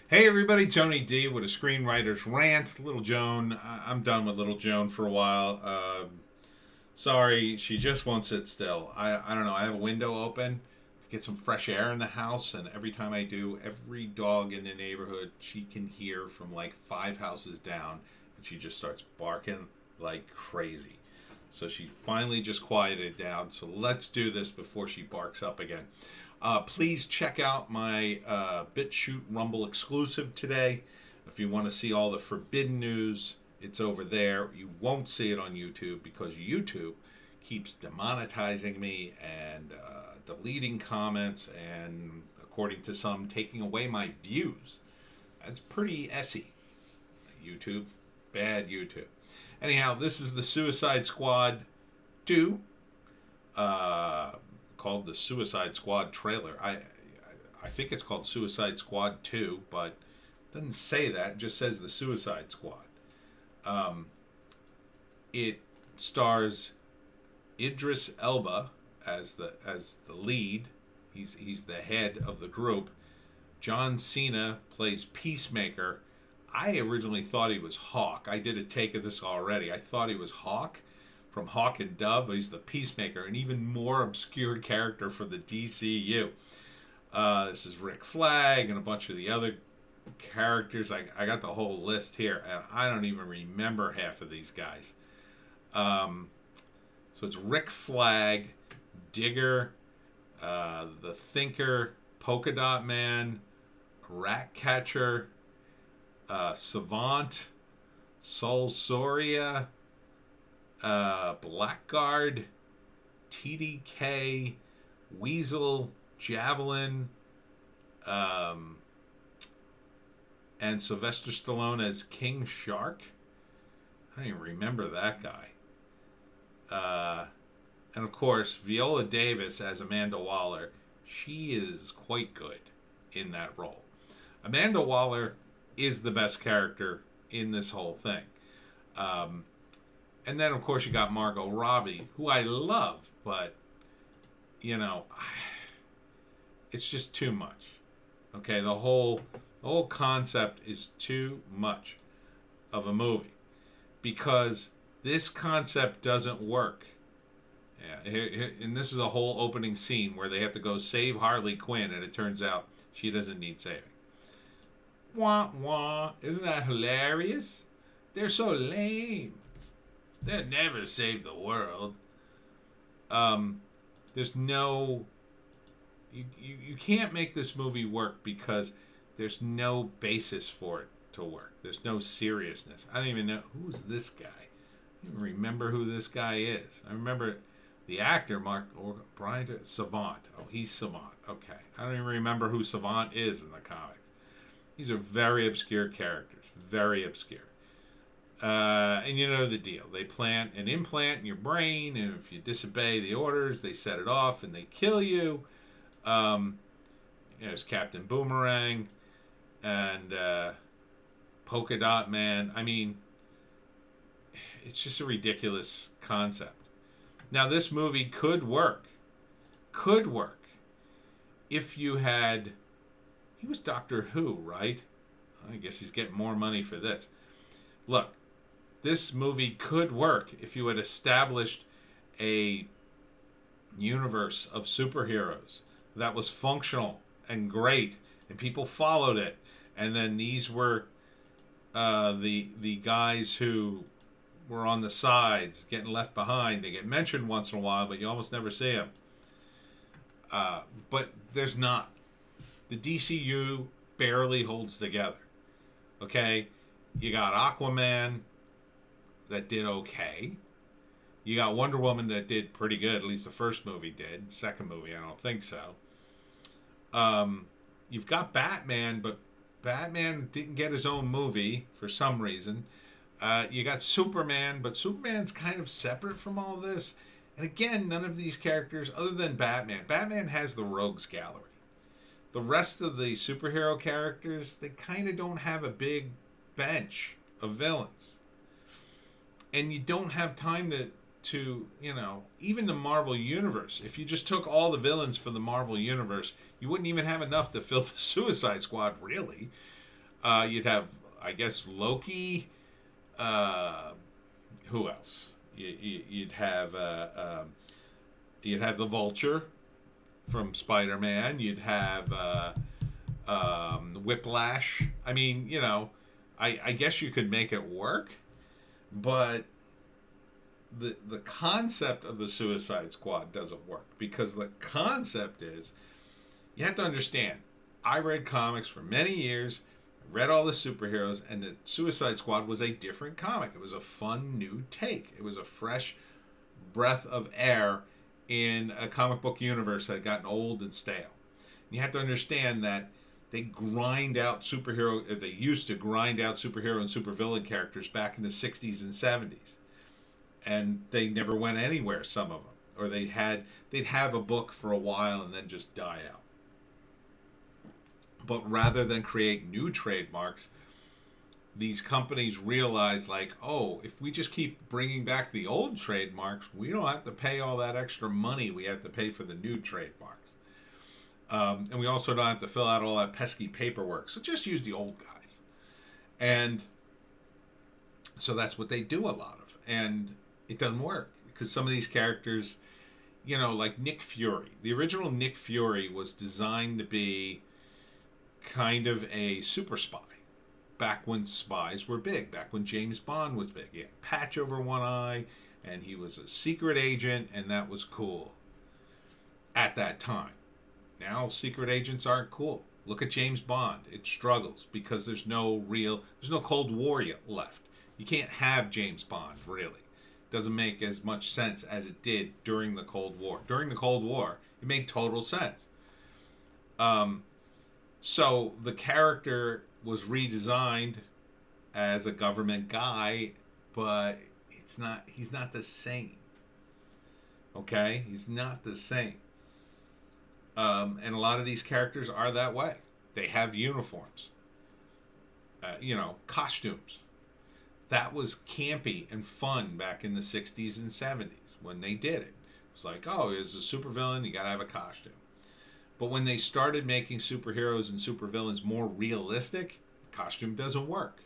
Hey everybody, Tony D with a Screenwriter's Rant. Little Joan, I'm done with Little Joan for a while. Sorry, she just won't sit still. I don't know, I have a window open to get some fresh air in the house, and every time I do, every dog in the neighborhood she can hear from like five houses down, and she just starts barking like crazy. So she finally just quieted down. So let's do this before she barks up again. Please check out my Bitchute Rumble exclusive today. If you want to see all the forbidden news, it's over there. You won't see it on YouTube because YouTube keeps demonetizing me and deleting comments and, according to some, taking away my views. That's pretty essy. YouTube. Bad YouTube. Anyhow, this is the Suicide Squad 2. Called the Suicide Squad trailer. I think it's called Suicide Squad 2, but it doesn't say that. It just says the Suicide Squad. It stars Idris Elba as the lead. He's the head of the group. John Cena plays Peacemaker. I originally thought he was Hawk. I did a take of this already. I thought he was Hawk from Hawk and Dove. He's the Peacemaker, an even more obscure character for the DCU. This is Rick Flag and a bunch of the other characters. I got the whole list here, and I don't even remember half of these guys. So it's Rick Flag, Digger, the Thinker, Polka Dot Man, Ratcatcher, Savant, Sol Soria, Blackguard, TDK, Weasel, Javelin, and Sylvester Stallone as King Shark. I don't even remember that guy. And of course, Viola Davis as Amanda Waller. She is quite good in that role. Amanda Waller is the best character in this whole thing. And then, of course, you got Margot Robbie, who I love, but, it's just too much. Okay, the whole concept is too much of a movie because this concept doesn't work. Yeah, and this is a whole opening scene where they have to go save Harley Quinn, and it turns out she doesn't need saving. Wah, wah. Isn't that hilarious? They're so lame. They'll never save the world. There's no... You can't make this movie work because there's no basis for it to work. There's no seriousness. I don't even know... Who's this guy? I don't even remember who this guy is. I remember the actor, Brian Savant. Oh, he's Savant. Okay. I don't even remember who Savant is in the comics. These are very obscure characters. Very obscure. And you know the deal. They plant an implant in your brain, and if you disobey the orders, they set it off and they kill you. There's Captain Boomerang and Polka Dot Man. I mean, it's just a ridiculous concept. Now, this movie could work. Could work. If you had... He was Doctor Who, right? I guess he's getting more money for this. Look, this movie could work if you had established a universe of superheroes that was functional and great, and people followed it. And then these were the guys who were on the sides, getting left behind. They get mentioned once in a while, but you almost never see them. But there's not. The DCU barely holds together. Okay? You got Aquaman that did okay. You got Wonder Woman that did pretty good. At least the first movie did. Second movie, I don't think so. You've got Batman, but Batman didn't get his own movie for some reason. You got Superman, but Superman's kind of separate from all this. And again, none of these characters, other than Batman has the rogues gallery. The rest of the superhero characters, they kind of don't have a big bench of villains. And you don't have time to even the Marvel Universe. If you just took all the villains for the Marvel Universe, you wouldn't even have enough to fill the Suicide Squad, really. You'd have, I guess, Loki. Uh, who else? You'd have you'd have the Vulture from Spider-Man. You'd have Whiplash. I mean, I guess you could make it work, but the concept of the Suicide Squad doesn't work because the concept is you have to understand. I read comics for many years, read all the superheroes, and the Suicide Squad was a different comic. It was a fun new take. It was a fresh breath of air in a comic book universe that had gotten old and stale. You have to understand that they grind out superhero. They used to grind out superhero and supervillain characters back in the '60s and '70s, and they never went anywhere. Some of them, or they'd have a book for a while and then just die out. But rather than create new trademarks, these companies realize, like, oh, if we just keep bringing back the old trademarks, we don't have to pay all that extra money we have to pay for the new trademarks. And we also don't have to fill out all that pesky paperwork. So just use the old guys. And so that's what they do a lot of. And it doesn't work because some of these characters, like Nick Fury. The original Nick Fury was designed to be kind of a super spy back when spies were big, back when James Bond was big. He had a patch over one eye, and he was a secret agent, and that was cool at that time. Now secret agents aren't cool. Look at James Bond. It struggles because there's no Cold War yet left. You can't have James Bond, really. It doesn't make as much sense as it did during the Cold War. During the Cold War, it made total sense. So the character was redesigned as a government guy, but he's not the same. Okay? He's not the same. And a lot of these characters are that way. They have uniforms, costumes. That was campy and fun back in the 60s and 70s when they did it. It was like, oh, as a supervillain, you got to have a costume. But when they started making superheroes and supervillains more realistic, the costume doesn't work.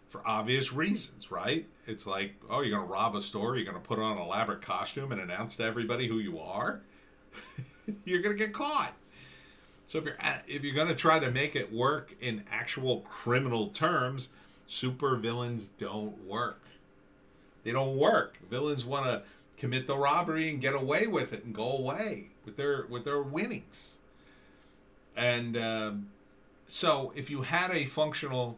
For obvious reasons, right? It's like, oh, you're going to rob a store, you're going to put on an elaborate costume and announce to everybody who you are? You're going to get caught. So if you're going to try to make it work in actual criminal terms, supervillains don't work. They don't work. Villains want to commit the robbery and get away with it and go away with their winnings. And so if you had a functional,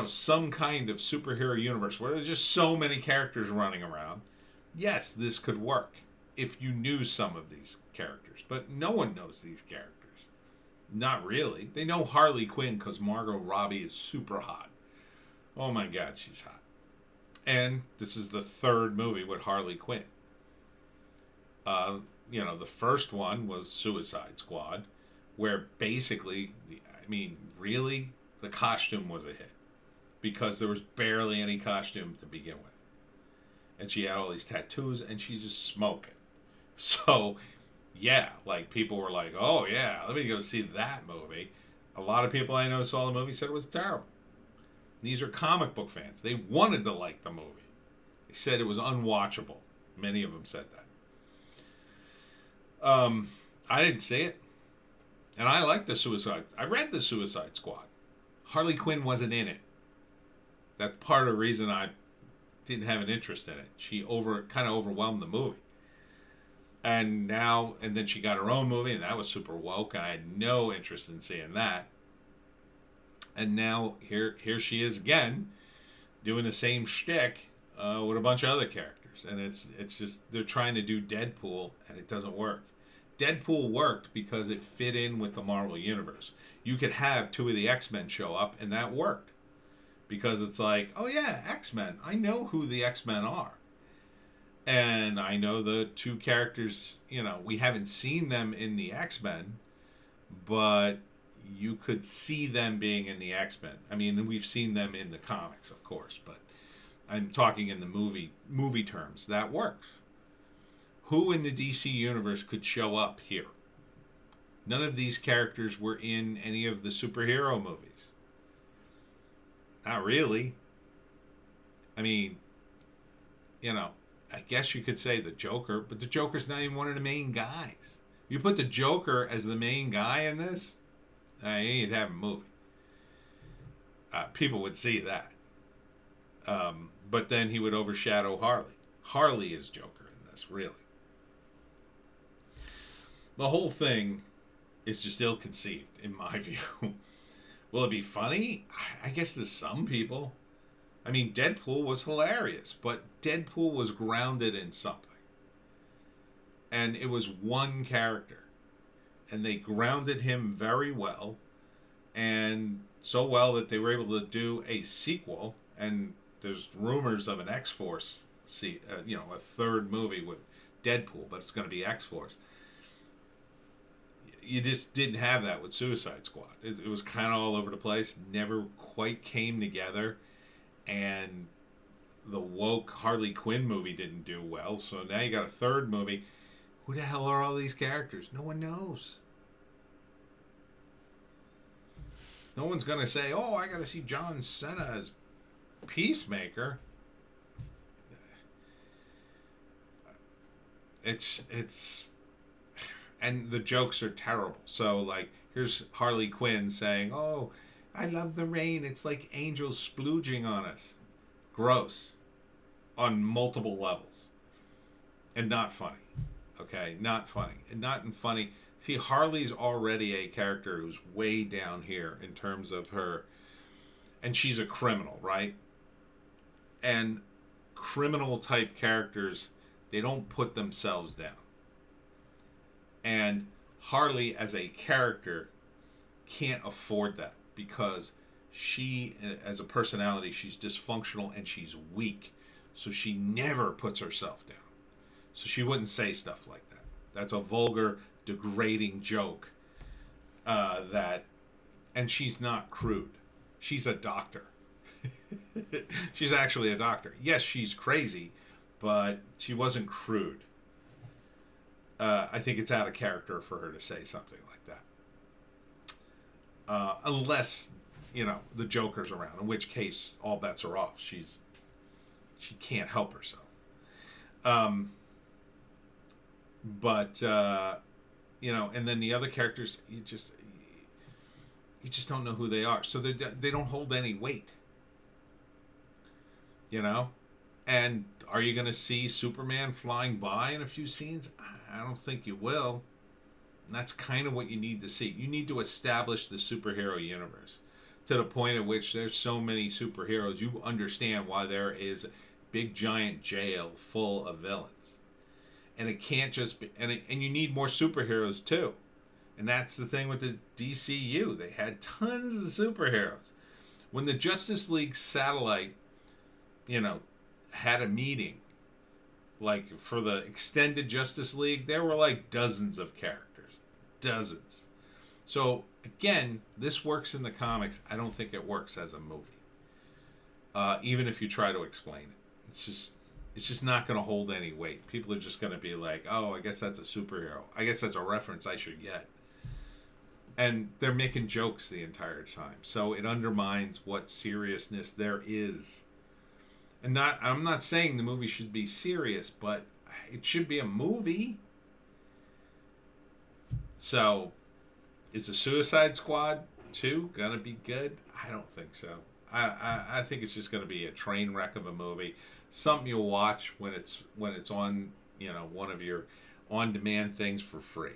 some kind of superhero universe where there's just so many characters running around, yes, this could work if you knew some of these characters. But no one knows these characters. Not really. They know Harley Quinn because Margot Robbie is super hot. Oh my God, she's hot. And this is the third movie with Harley Quinn. The first one was Suicide Squad, where basically, really, the costume was a hit. Because there was barely any costume to begin with. And she had all these tattoos, and she's just smoking. So, yeah, people were like, oh yeah, let me go see that movie. A lot of people I know saw the movie said it was terrible. These are comic book fans. They wanted to like the movie. They said it was unwatchable. Many of them said that. I didn't see it. And I liked I read the Suicide Squad. Harley Quinn wasn't in it. That's part of the reason I didn't have an interest in it. She kind of overwhelmed the movie. And then she got her own movie, and that was super woke, and I had no interest in seeing that. And now here she is again, doing the same shtick with a bunch of other characters, and it's just they're trying to do Deadpool, and it doesn't work. Deadpool worked because it fit in with the Marvel Universe. You could have two of the X-Men show up, and that worked. Because it's like, oh yeah, X-Men. I know who the X-Men are. And I know the two characters, we haven't seen them in the X-Men, but you could see them being in the X-Men. We've seen them in the comics, of course, but I'm talking in the movie terms. That works. Who in the DC universe could show up here? None of these characters were in any of the superhero movies. Not really. I mean, I guess you could say the Joker, but the Joker's not even one of the main guys. You put the Joker as the main guy in this, you ain't having a movie. People would see that. But then he would overshadow Harley. Harley is Joker in this, really. The whole thing is just ill-conceived, in my view. Will it be funny? I guess to some people. I mean, Deadpool was hilarious, but Deadpool was grounded in something. And it was one character. And they grounded him very well. And so well that they were able to do a sequel. And there's rumors of an X-Force, a third movie with Deadpool, but it's going to be X-Force. You just didn't have that with Suicide Squad. It was kind of all over the place, never quite came together, and the woke Harley Quinn movie didn't do well, so now you got a third movie. Who the hell are all these characters? No one knows. No one's going to say, oh, I got to see John Cena as Peacemaker. It's and the jokes are terrible. So, like, here's Harley Quinn saying, oh, I love the rain. It's like angels splooging on us. Gross. On multiple levels. And not funny. Okay? Not funny. And not funny. See, Harley's already a character who's way down here in terms of her. And she's a criminal, right? And criminal type characters, they don't put themselves down. And Harley as a character can't afford that because she, as a personality, she's dysfunctional and she's weak. So she never puts herself down. So she wouldn't say stuff like that. That's a vulgar, degrading joke. And she's not crude. She's a doctor. She's actually a doctor. Yes, she's crazy, but she wasn't crude. I think it's out of character for her to say something like that. Unless, the Joker's around, in which case all bets are off. She can't help herself. And then the other characters, you just don't know who they are. So they don't hold any weight. And are you going to see Superman flying by in a few scenes? I don't think you will. And that's kind of what you need to see. You need to establish the superhero universe to the point at which there's so many superheroes. You understand why there is a big giant jail full of villains. And it can't just be... And you need more superheroes too. And that's the thing with the DCU. They had tons of superheroes. When the Justice League satellite, had a meeting, like for the extended Justice League, there were like dozens of characters. Dozens. So, again, this works in the comics. I don't think it works as a movie. Even if you try to explain it. It's just not going to hold any weight. People are just going to be like, oh, I guess that's a superhero. I guess that's a reference I should get. And they're making jokes the entire time. So it undermines what seriousness there is. And I'm not saying the movie should be serious, but it should be a movie. So, is the Suicide Squad 2 gonna be good? I don't think so. I think it's just gonna be a train wreck of a movie. Something you'll watch when it's on, one of your on-demand things for free.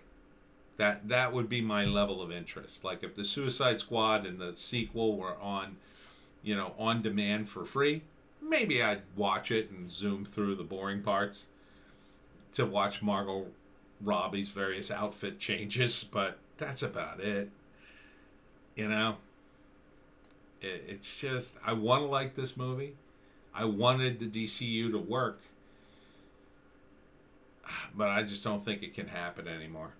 That would be my level of interest. Like if the Suicide Squad and the sequel were on, on demand for free, maybe I'd watch it and zoom through the boring parts to watch Margot Robbie's various outfit changes, but that's about it. It's just, I want to like this movie. I wanted the DCU to work, but I just don't think it can happen anymore.